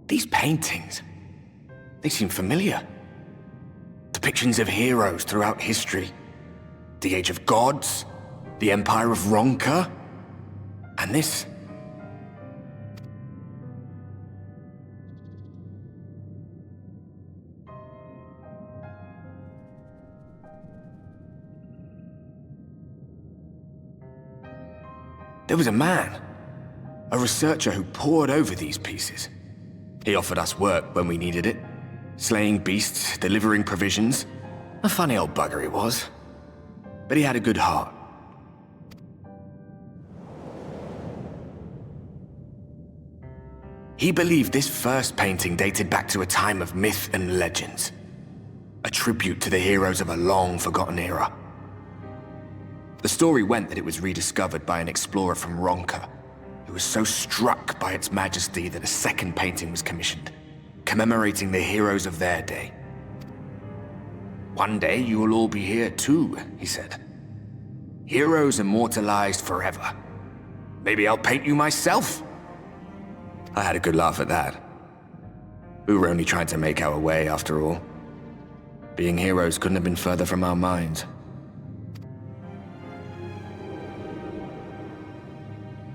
These paintings, they seem familiar. Depictions of heroes throughout history. The Age of Gods, the Empire of Ronka, and this. There was a man, a researcher who pored over these pieces. He offered us work when we needed it, slaying beasts, delivering provisions. A funny old bugger he was, but he had a good heart. He believed this first painting dated back to a time of myth and legends, a tribute to the heroes of a long-forgotten era. The story went that it was rediscovered by an explorer from Ronka, who was so struck by its majesty that a second painting was commissioned, commemorating the heroes of their day. "One day you will all be here too," he said. "Heroes immortalized forever. Maybe I'll paint you myself." I had a good laugh at that. We were only trying to make our way after all. Being heroes couldn't have been further from our minds.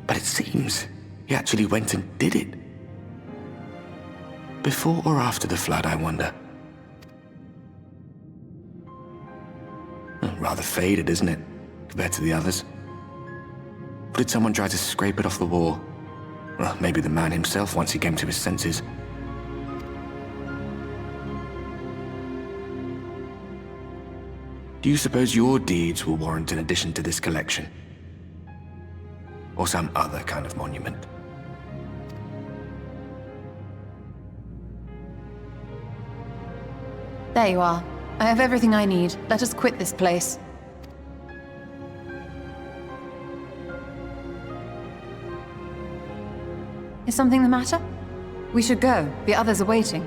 But it seems he actually went and did it. Before or after the flood, I wonder. Rather faded, isn't it, compared to the others? Or did someone try to scrape it off the wall? Well, maybe the man himself once he came to his senses. Do you suppose your deeds will warrant an addition to this collection? Or some other kind of monument? There you are. I have everything I need. Let us quit this place. Is something the matter? We should go. The others are waiting.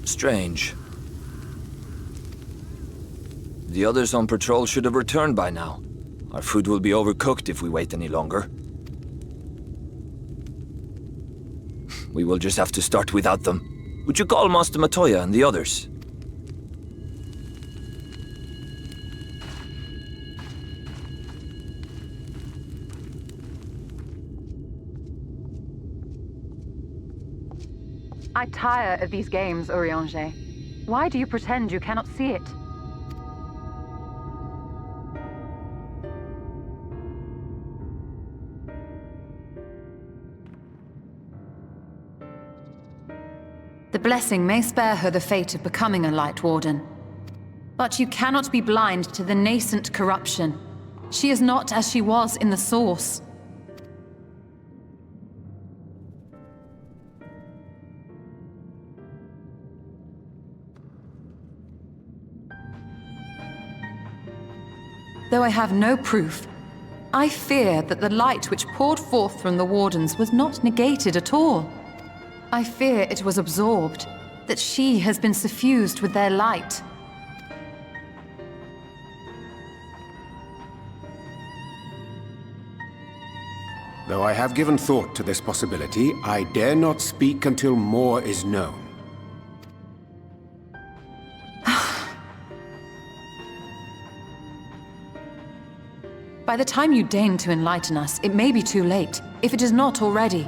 Strange. The others on patrol should have returned by now. Our food will be overcooked if we wait any longer. We will just have to start without them. Would you call Master Matoya and the others? I tire of these games, Urianger. Why do you pretend you cannot see it? The blessing may spare her the fate of becoming a Light Warden. But you cannot be blind to the nascent corruption. She is not as she was in the Source. Though I have no proof, I fear that the light which poured forth from the Wardens was not negated at all. I fear it was absorbed, that she has been suffused with their light. Though I have given thought to this possibility, I dare not speak until more is known. By the time you deign to enlighten us, it may be too late, if it is not already.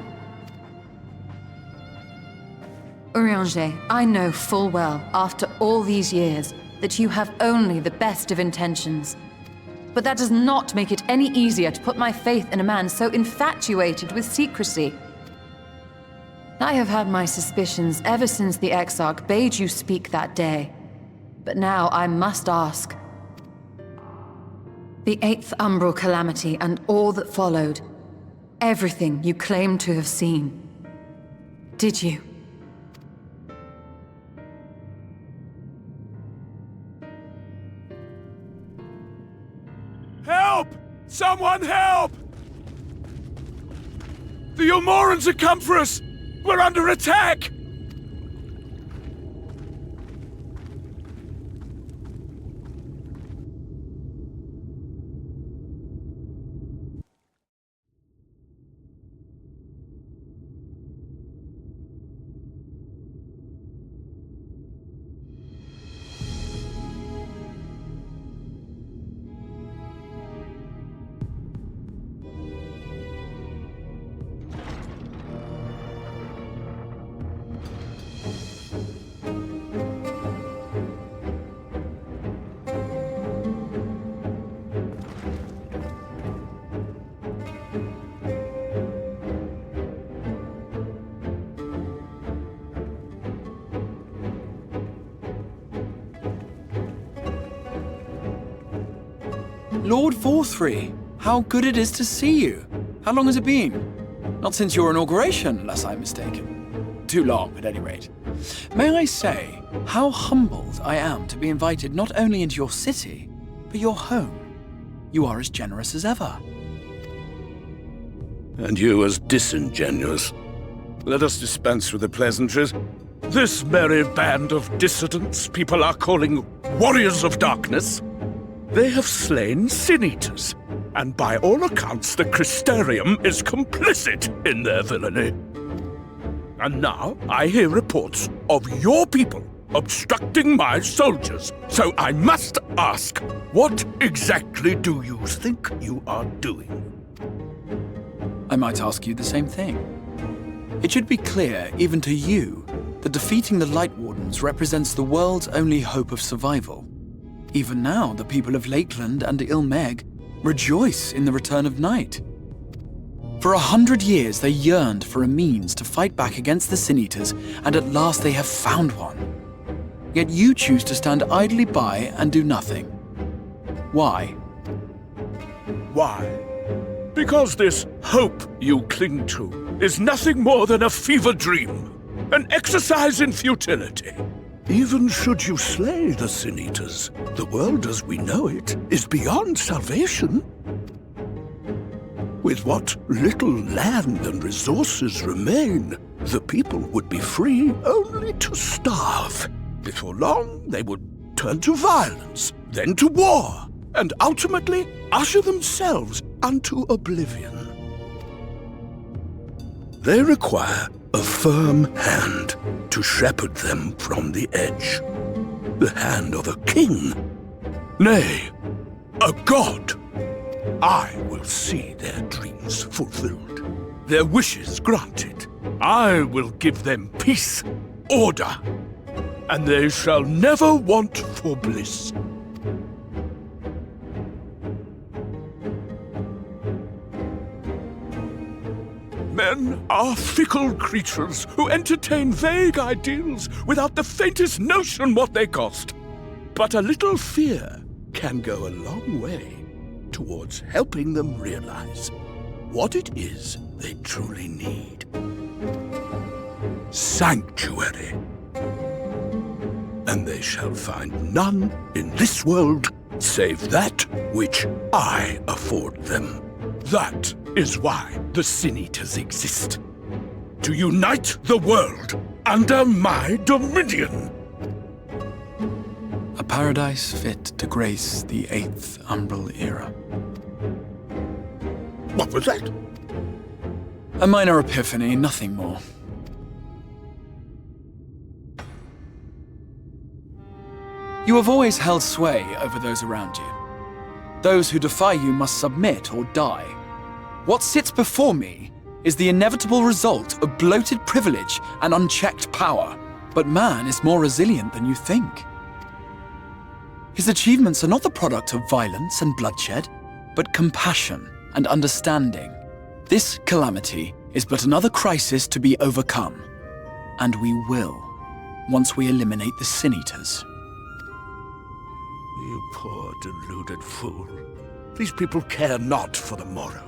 Urianger, I know full well, after all these years, that you have only the best of intentions. But that does not make it any easier to put my faith in a man so infatuated with secrecy. I have had my suspicions ever since the Exarch bade you speak that day. But now I must ask. The 8th Umbral Calamity and all that followed. Everything you claim to have seen. Did you? Help! Someone help! The Ilmorans have come for us! We're under attack! Lord Forthry, how good it is to see you. How long has it been? Not since your inauguration, unless I'm mistaken. Too long, at any rate. May I say, how humbled I am to be invited not only into your city, but your home. You are as generous as ever. And you as disingenuous. Let us dispense with the pleasantries. This merry band of dissidents people are calling Warriors of Darkness. They have slain Sin-Eaters, and by all accounts the Crystarium is complicit in their villainy. And now I hear reports of your people obstructing my soldiers, so I must ask, what exactly do you think you are doing? I might ask you the same thing. It should be clear, even to you, that defeating the Light Wardens represents the world's only hope of survival. Even now, the people of Lakeland and Ilmeg rejoice in the return of night. For 100 years, they yearned for a means to fight back against the Sin-Eaters, and at last they have found one. Yet you choose to stand idly by and do nothing. Why? Why? Because this hope you cling to is nothing more than a fever dream, an exercise in futility. Even should you slay the Sin-Eaters, the world as we know it is beyond salvation. With what little land and resources remain, the people would be free only to starve. Before long, they would turn to violence, then to war, and ultimately usher themselves unto oblivion. They require a firm hand to shepherd them from the edge. The hand of a king. Nay, a god. I will see their dreams fulfilled, their wishes granted. I will give them peace, order, and they shall never want for bliss. Men are fickle creatures who entertain vague ideals without the faintest notion what they cost. But a little fear can go a long way towards helping them realize what it is they truly need. Sanctuary. And they shall find none in this world save that which I afford them. That is why the Sin Eaters exist. To unite the world under my dominion. A paradise fit to grace the 8th Umbral era. What was that? A minor epiphany, nothing more. You have always held sway over those around you. Those who defy you must submit or die. What sits before me is the inevitable result of bloated privilege and unchecked power. But man is more resilient than you think. His achievements are not the product of violence and bloodshed, but compassion and understanding. This calamity is but another crisis to be overcome. And we will, once we eliminate the Sin Eaters. You poor deluded fool. These people care not for the morrow.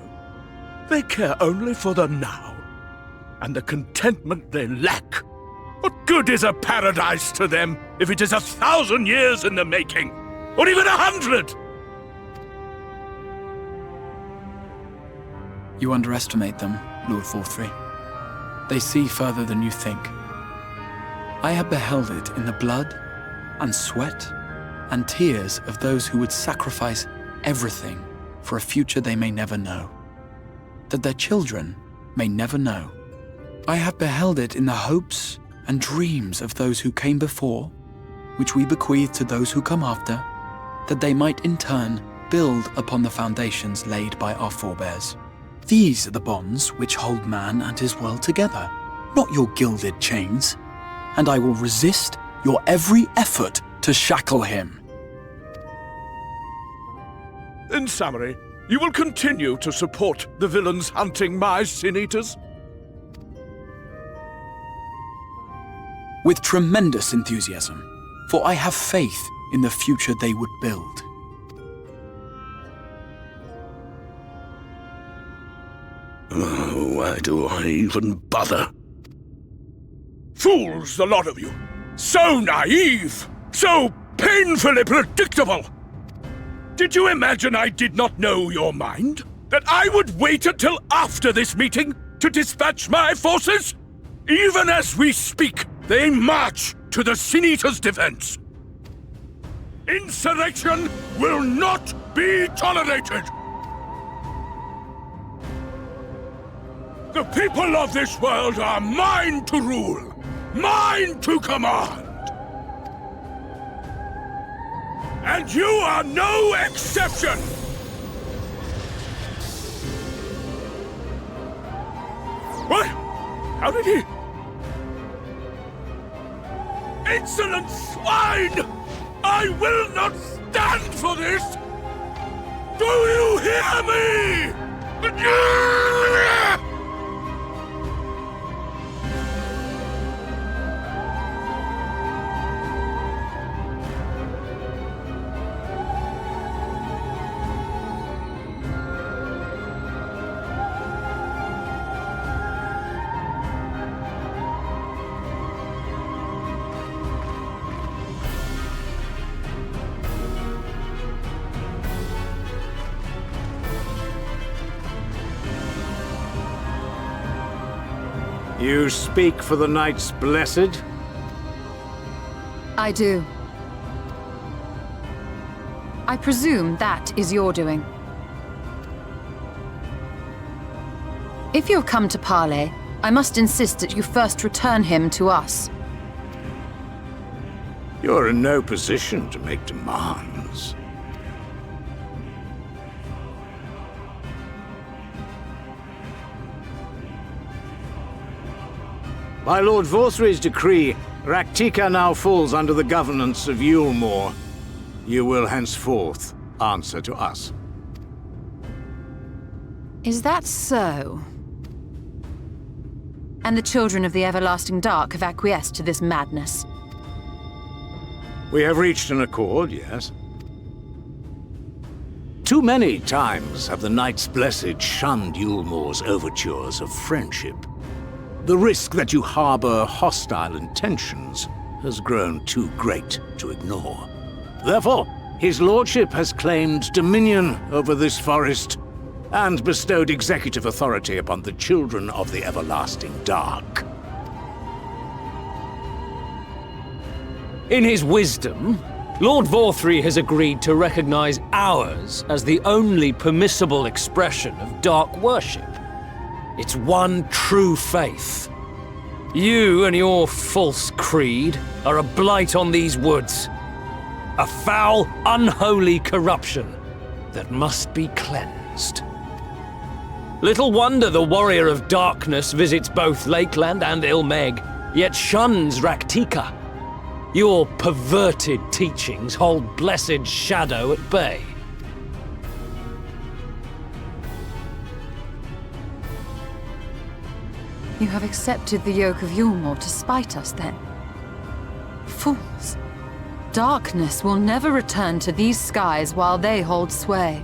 They care only for the now, and the contentment they lack. What good is a paradise to them if it is 1,000 years in the making, or even 100? You underestimate them, Lord Forthry. They see further than you think. I have beheld it in the blood and sweat and tears of those who would sacrifice everything for a future they may never know, that their children may never know. I have beheld it in the hopes and dreams of those who came before, which we bequeath to those who come after, that they might in turn build upon the foundations laid by our forebears. These are the bonds which hold man and his world together, not your gilded chains, and I will resist your every effort to shackle him. In summary, you will continue to support the villains hunting my Sin Eaters? With tremendous enthusiasm, for I have faith in the future they would build. Oh, why do I even bother? Fools, the lot of you! So naive! So painfully predictable! Did you imagine I did not know your mind? That I would wait until after this meeting to dispatch my forces? Even as we speak, they march to the Sin Eaters' defense. Insurrection will not be tolerated! The people of this world are mine to rule, mine to command. And you are no exception! What? How did he... Insolent swine! I will not stand for this! Do you hear me? You speak for the Knights Blessed? I do. I presume that is your doing. If you have come to parley, I must insist that you first return him to us. You're in no position to make demands. By Lord Vorthry's decree, Raktika now falls under the governance of Yulmore. You will henceforth answer to us. Is that so? And the children of the Everlasting Dark have acquiesced to this madness? We have reached an accord, yes. Too many times have the Knights Blessed shunned Yulmore's overtures of friendship. The risk that you harbor hostile intentions has grown too great to ignore. Therefore, his lordship has claimed dominion over this forest and bestowed executive authority upon the children of the Everlasting Dark. In his wisdom, Lord Vorthry has agreed to recognize ours as the only permissible expression of dark worship. It's one true faith. You and your false creed are a blight on these woods. A foul, unholy corruption that must be cleansed. Little wonder the Warrior of Darkness visits both Lakeland and Ilmeg, yet shuns Raktika. Your perverted teachings hold blessed shadow at bay. You have accepted the yoke of Yulmore to spite us, then? Fools! Darkness will never return to these skies while they hold sway.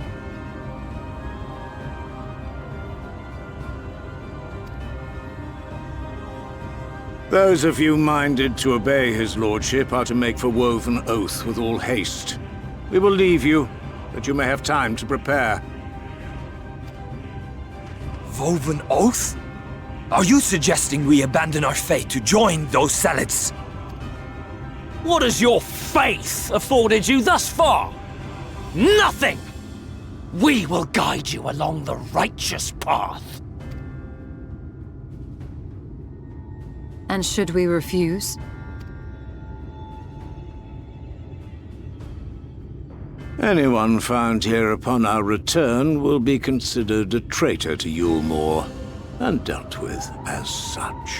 Those of you minded to obey his lordship are to make for Woven Oath with all haste. We will leave you, that you may have time to prepare. Woven Oath? Are you suggesting we abandon our fate to join those zealots? What has your faith afforded you thus far? Nothing! We will guide you along the righteous path. And should we refuse? Anyone found here upon our return will be considered a traitor to Yulmore, and dealt with as such.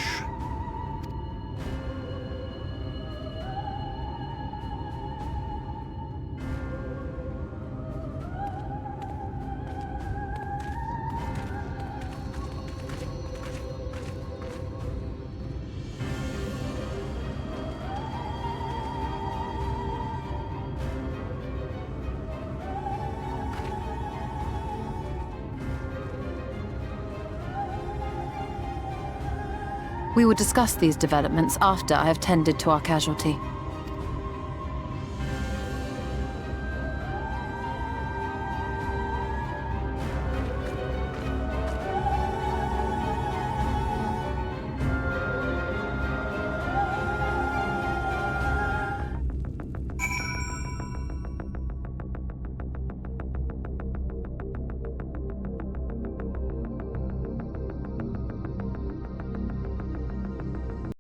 We will discuss these developments after I have tended to our casualty.